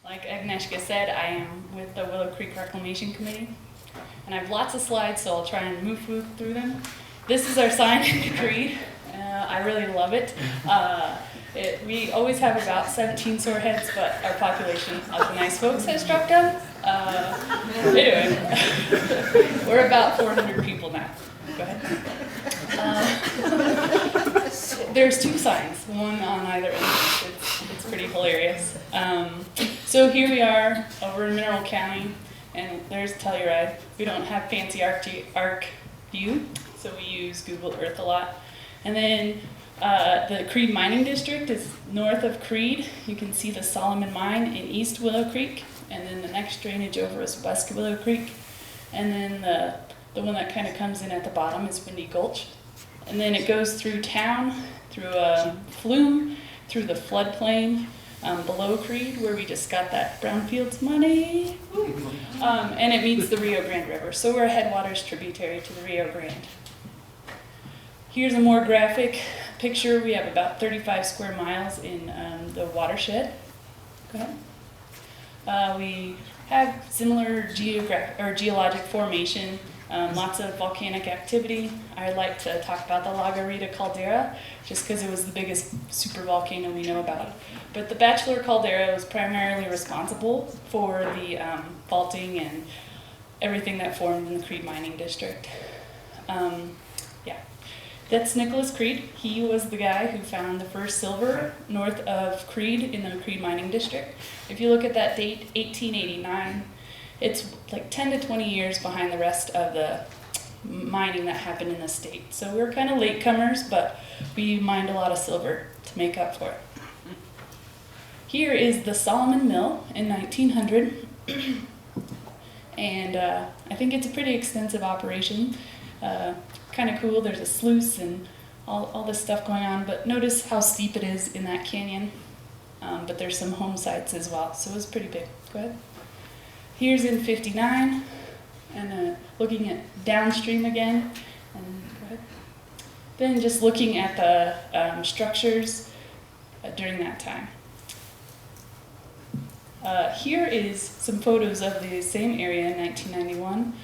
Like Agnieszka said, I am with the Willow Creek Reclamation Committee, and I have lots of slides, so I'll try and move through them. This is our sign in Creed. I really love it. We always have about 17 sore heads, but our population of the nice folks has dropped down. Anyway, we're about 400 people now. Go ahead. There's two signs, one on either end. It's pretty hilarious. So here we are over in Mineral County, and there's Telluride. We don't have fancy arc view, so we use Google Earth a lot. And then the Creed Mining District is north of Creed. You can see the Solomon Mine in East Willow Creek, and then the next drainage over is West Willow Creek. And then the one that kind of comes in at the bottom is Windy Gulch. And then it goes through town, through a flume, through the floodplain, below Creed, where we just got that brownfields money. And it meets the Rio Grande River. So we're a headwaters tributary to the Rio Grande. Here's a more graphic picture. We have about 35 square miles in the watershed. Go ahead. We have similar geologic formation, lots of volcanic activity. I like to talk about the La Garita caldera, just because it was the biggest supervolcano we know about. But the Bachelor caldera was primarily responsible for the faulting and everything that formed in the Creed Mining District. That's Nicholas Creed. He was the guy who found the first silver north of Creed in the Creed Mining District. If you look at that date, 1889, it's like 10 to 20 years behind the rest of the mining that happened in the state. So we're kind of latecomers, but we mined a lot of silver to make up for it. Here is the Solomon Mill in 1900, and I think it's a pretty extensive operation. Kind of cool, there's a sluice and all this stuff going on, but notice how steep it is in that canyon. But there's some home sites as well, so it was pretty big. Go ahead. Here's in 59, and looking at downstream again. And go ahead. Then just looking at the structures during that time. Here is some photos of the same area in 1991.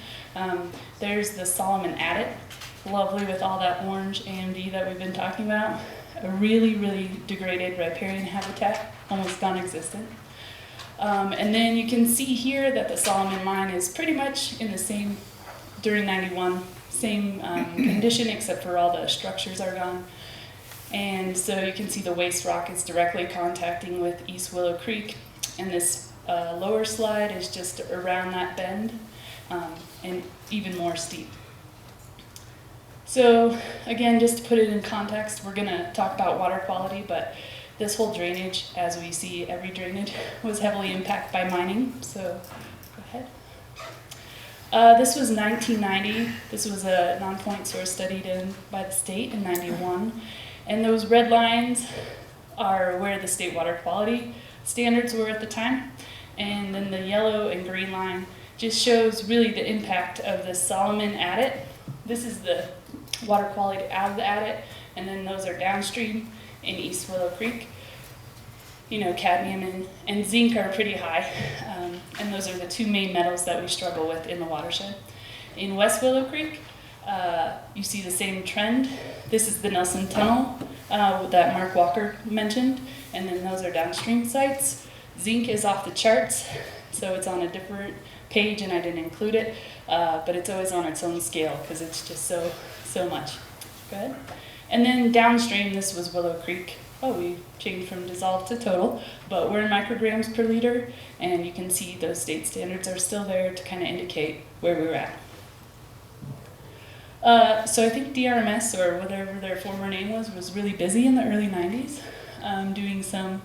There's the Solomon Adit, lovely with all that orange AMD that we've been talking about. A really, really degraded riparian habitat, almost non-existent. And then you can see here that the Solomon Mine is pretty much in the same, during 91, same condition, except for all the structures are gone. And so you can see the waste rock is directly contacting with East Willow Creek, and this lower slide is just around that bend, and even more steep. So again, just to put it in context, we're going to talk about water quality, but this whole drainage, as we see every drainage, was heavily impacted by mining. So go ahead. This was 1990. This was a non-point source study done by the state in 91. And those red lines are where the state water quality standards were at the time. And then the yellow and green line just shows really the impact of the Solomon Adit. This is the water quality out of the adit, and then those are downstream in East Willow Creek. You know, cadmium and zinc are pretty high, and those are the two main metals that we struggle with in the watershed. In West Willow Creek, you see the same trend. This is the Nelson Tunnel that Mark Walker mentioned, and then those are downstream sites. Zinc is off the charts, so it's on a different page, and I didn't include it, but it's always on its own scale because it's just so much. Good. And then downstream, this was Willow Creek. Oh, we changed from dissolved to total, but we're in micrograms per liter, and you can see those state standards are still there to kind of indicate where we were at. So I think DRMS, or whatever their former name was really busy in the early 90s, doing some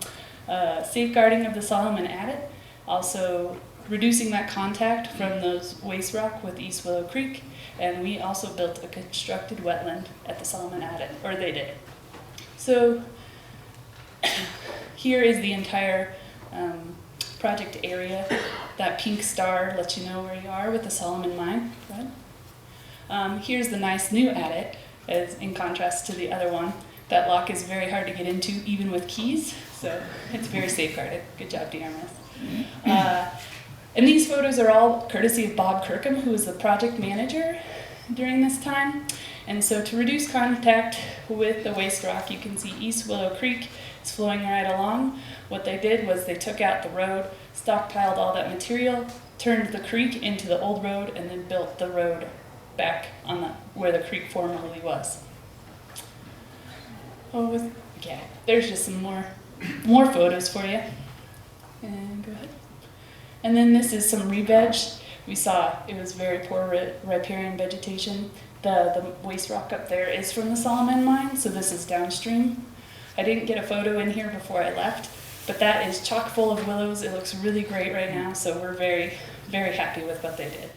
safeguarding of the Solomon Adit, also reducing that contact from those waste rock with East Willow Creek, and we also built a constructed wetland at the Solomon Adit, or they did. So here is the entire project area. That pink star lets you know where you are with the Solomon Mine. Go ahead. Here's the nice new adit, as in contrast to the other one. That lock is very hard to get into, even with keys. So it's very safeguarded. Good job, DRMS. And these photos are all courtesy of Bob Kirkham, who was the project manager during this time. And so to reduce contact with the waste rock, you can see East Willow Creek is flowing right along. What they did was they took out the road, stockpiled all that material, turned the creek into the old road, and then built the road back on where the creek formerly was. Yeah, there's just some more photos for you. And go ahead. And then this is some re-veg. We saw it was very poor riparian vegetation. The waste rock up there is from the Solomon mine, so this is downstream. I didn't get a photo in here before I left, but that is chock full of willows. It looks really great right now, so we're very, very happy with what they did.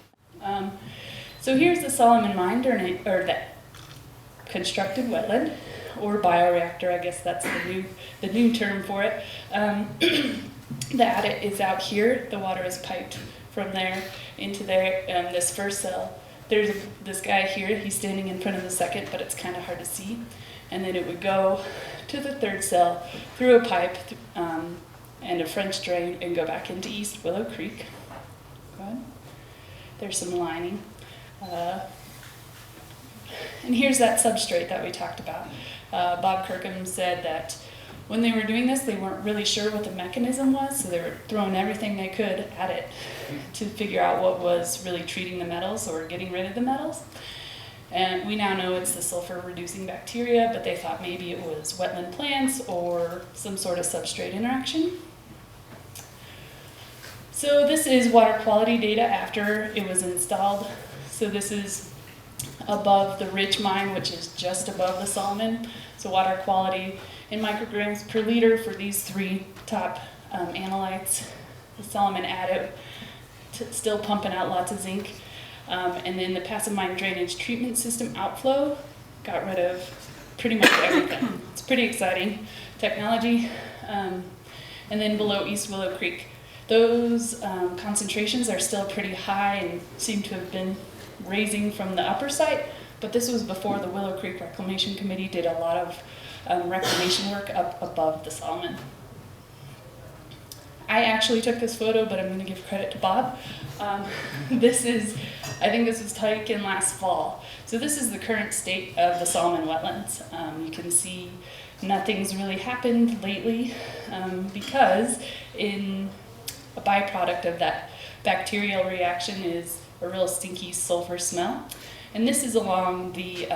So here's the Solomon mine, or that constructed wetland, or bioreactor. I guess that's the new term for it. The adit is out here. The water is piped from there into there. This first cell, there's this guy here. He's standing in front of the second, but it's kind of hard to see. And then it would go to the third cell through a pipe and a French drain and go back into East Willow Creek. Go ahead. There's some lining. And here's that substrate that we talked about. Bob Kirkham said that when they were doing this, they weren't really sure what the mechanism was, so they were throwing everything they could at it to figure out what was really treating the metals or getting rid of the metals. And we now know it's the sulfur-reducing bacteria, but they thought maybe it was wetland plants or some sort of substrate interaction. So this is water quality data after it was installed. So this is above the Ridge mine, which is just above the Solomon. So water quality in micrograms per liter for these three top analytes. The Solomon adit still pumping out lots of zinc. And then the passive mine drainage treatment system outflow got rid of pretty much everything. It's pretty exciting technology. And then below East Willow Creek, those concentrations are still pretty high and seem to have been raising from the upper site, but this was before the Willow Creek Reclamation Committee did a lot of reclamation work up above the Solomon. I actually took this photo, but I'm going to give credit to Bob. I think this was taken last fall. So this is the current state of the Solomon wetlands. You can see nothing's really happened lately because in a byproduct of that bacterial reaction is a real stinky sulfur smell. And this is along the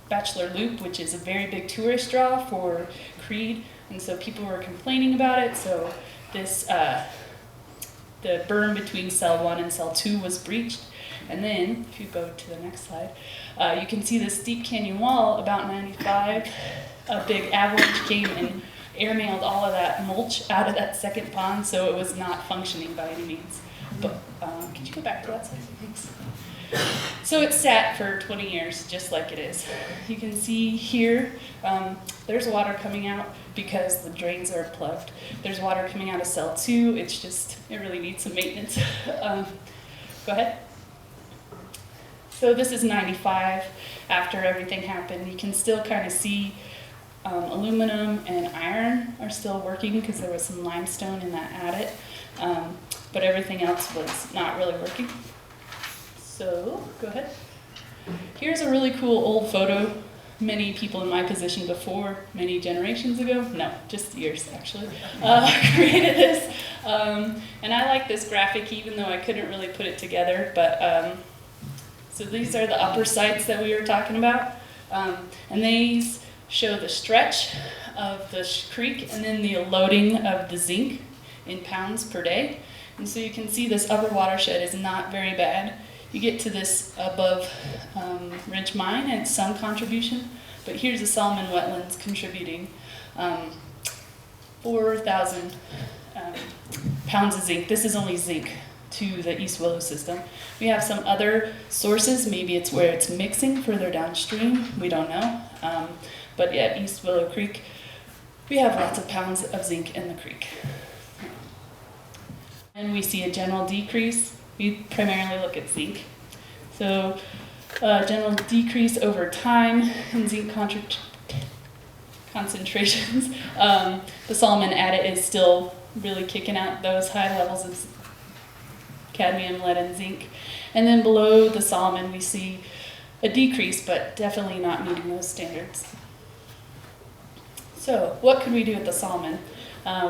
Bachelor Loop, which is a very big tourist draw for Creed. And so people were complaining about it. So this, the berm between cell 1 and cell 2 was breached. And then, if you go to the next slide, you can see this steep canyon wall about 95. A big avalanche came and airmailed all of that mulch out of that second pond, so it was not functioning by any means. But could you go back to that slide? Thanks. So it sat for 20 years, just like it is. You can see here, there's water coming out because the drains are plugged. There's water coming out of cell 2. It really needs some maintenance. Go ahead. So this is 95 after everything happened. You can still kind of see aluminum and iron are still working because there was some limestone in that adit, but everything else was not really working. So, go ahead. Here's a really cool old photo. Many people in my position before, many generations ago, no, just years actually, created this. And I like this graphic even though I couldn't really put it together, but so these are the upper sites that we were talking about. And these show the stretch of the creek and then the loading of the zinc in pounds per day. And so you can see this upper watershed is not very bad. You get to this above Ridge Mine and some contribution, but here's the Solomon wetlands contributing 4,000 pounds of zinc. This is only zinc to the East Willow system. We have some other sources. Maybe it's where it's mixing further downstream. We don't know. But yeah, East Willow Creek, we have lots of pounds of zinc in the creek. And we see a general decrease. We primarily look at zinc. So general decrease over time in zinc concentrations. The Solomon adit is still really kicking out those high levels of cadmium, lead, and zinc. And then below the Solomon, we see a decrease, but definitely not meeting those standards. So what could we do with the Solomon?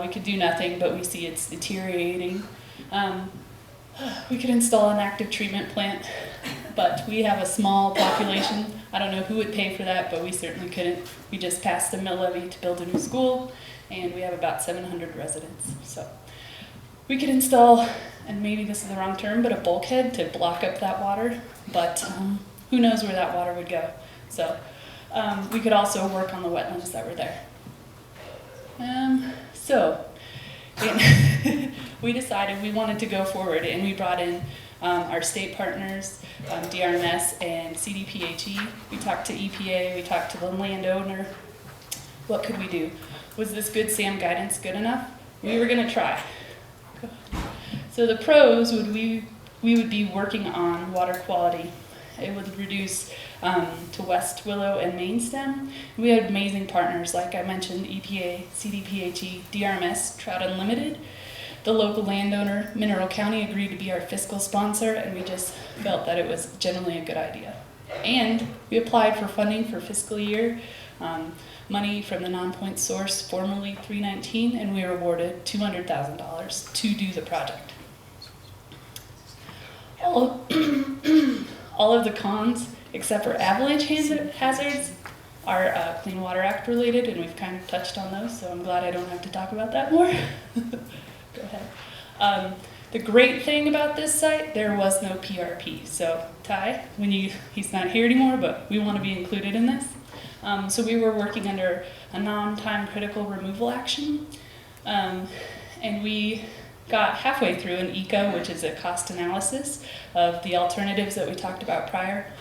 We could do nothing, but we see it's deteriorating. We could install an active treatment plant, but we have a small population. I don't know who would pay for that, but we certainly couldn't. We just passed a mill levy to build a new school, and we have about 700 residents. So we could install, and maybe this is the wrong term, but a bulkhead to block up that water, but who knows where that water would go. So we could also work on the wetlands that were there. We decided we wanted to go forward, and we brought in our state partners, DRMS and CDPHE. We talked to EPA, we talked to the landowner. What could we do? Was this good SAM guidance good enough? We were going to try. So the pros would we would be working on water quality. It would reduce to West Willow and Main Stem. We had amazing partners, like I mentioned, EPA, CDPHE, DRMS, Trout Unlimited. The local landowner, Mineral County, agreed to be our fiscal sponsor, and we just felt that it was generally a good idea. And we applied for funding for fiscal year, money from the non-point source, formerly 319, and we were awarded $200,000 to do the project. All of the cons, except for avalanche hazards, are Clean Water Act related, and we've kind of touched on those, so I'm glad I don't have to talk about that more. Go ahead. The great thing about this site, there was no PRP. So Ty, he's not here anymore, but we want to be included in this. So we were working under a non-time critical removal action, and we got halfway through an ECA, which is a cost analysis of the alternatives that we talked about prior.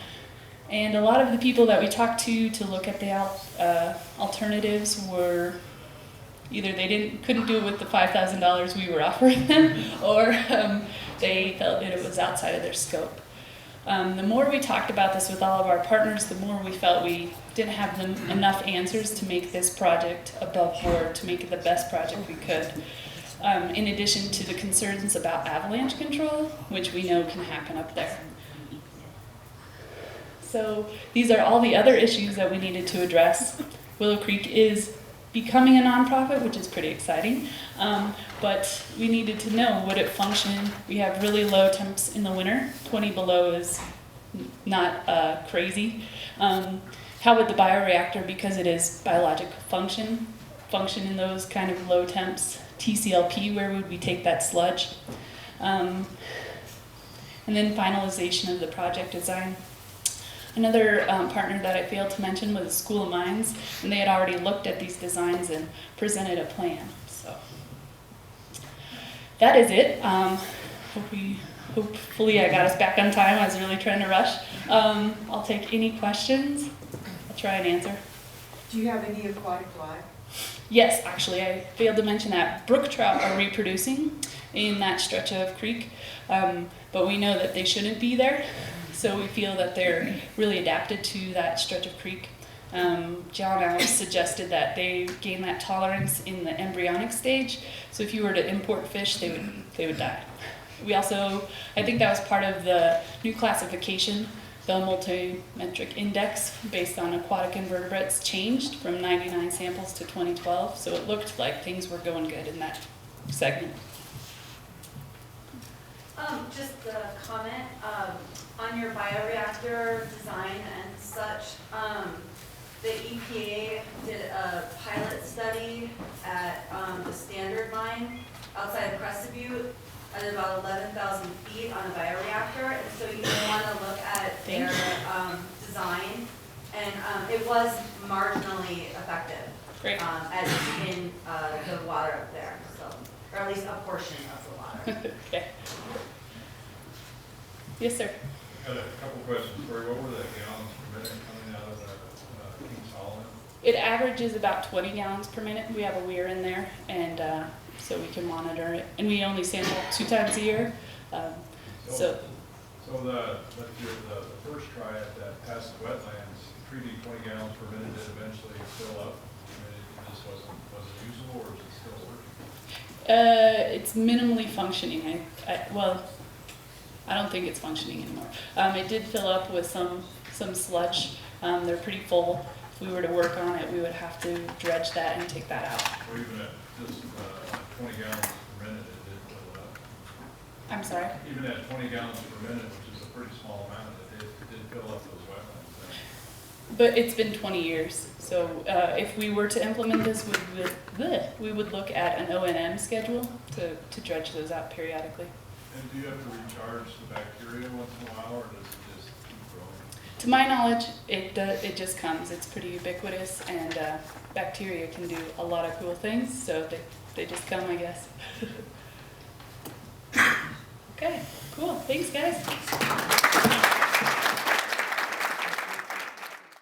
And a lot of the people that we talked to look at the alternatives were either they couldn't do it with the $5,000 we were offering them, or they felt that it was outside of their scope. The more we talked about this with all of our partners, the more we felt we didn't have enough answers to make this project above board, to make it the best project we could. In addition to the concerns about avalanche control, which we know can happen up there. So these are all the other issues that we needed to address. Willow Creek is becoming a nonprofit, which is pretty exciting, but we needed to know, would it function? We have really low temps in the winter. 20 below is not crazy. How would the bioreactor, because it is biologic function in those kind of low temps? TCLP, where would we take that sludge? And then finalization of the project design. Another partner that I failed to mention was School of Mines, and they had already looked at these designs and presented a plan. So that is it. Hopefully I got us back on time. I was really trying to rush. I'll take any questions. I'll try and answer. Do you have any aquatic life? Yes, actually, I failed to mention that. Brook trout are reproducing in that stretch of creek, but we know that they shouldn't be there, so we feel that they're really adapted to that stretch of creek. John suggested that they gain that tolerance in the embryonic stage, so if you were to import fish, they would die. We also, I think that was part of the new classification. The multimetric index based on aquatic invertebrates changed from 99 samples to 2012, so it looked like things were going good in that segment. Just a comment on your bioreactor design and such. The EPA did a pilot study at the Standard Mine outside of Crested Butte at about 11,000 feet on a bioreactor, and so you may want to look at their design, and it was marginally effective at keeping the water up there, so, or at least a portion of the water. Okay. Yes, sir. I had a couple questions for you. What were the gallons per minute coming out of the King Solomon? It averages about 20 gallons per minute. We have a weir in there, and so we can monitor it. And we only sample 2 times a year. So the first try at that past the wetlands, treating 20 gallons per minute did eventually fill up. I mean, was it usable or is it still working? It's minimally functioning. Well, I don't think it's functioning anymore. It did fill up with some sludge. They're pretty full. If we were to work on it, we would have to dredge that and take that out. Or even at just 20 gallons per minute, it did fill it up. I'm sorry? Even at 20 gallons per minute, which is a pretty small amount, it did fill up those wetlands there. But it's been 20 years. So if we were to implement this, we would look at an O&M schedule to dredge those out periodically. And do you have to recharge the bacteria once in a while, or does it just keep growing? To my knowledge, it just comes. It's pretty ubiquitous, and bacteria can do a lot of cool things, so they just come, I guess. Okay, cool. Thanks, guys.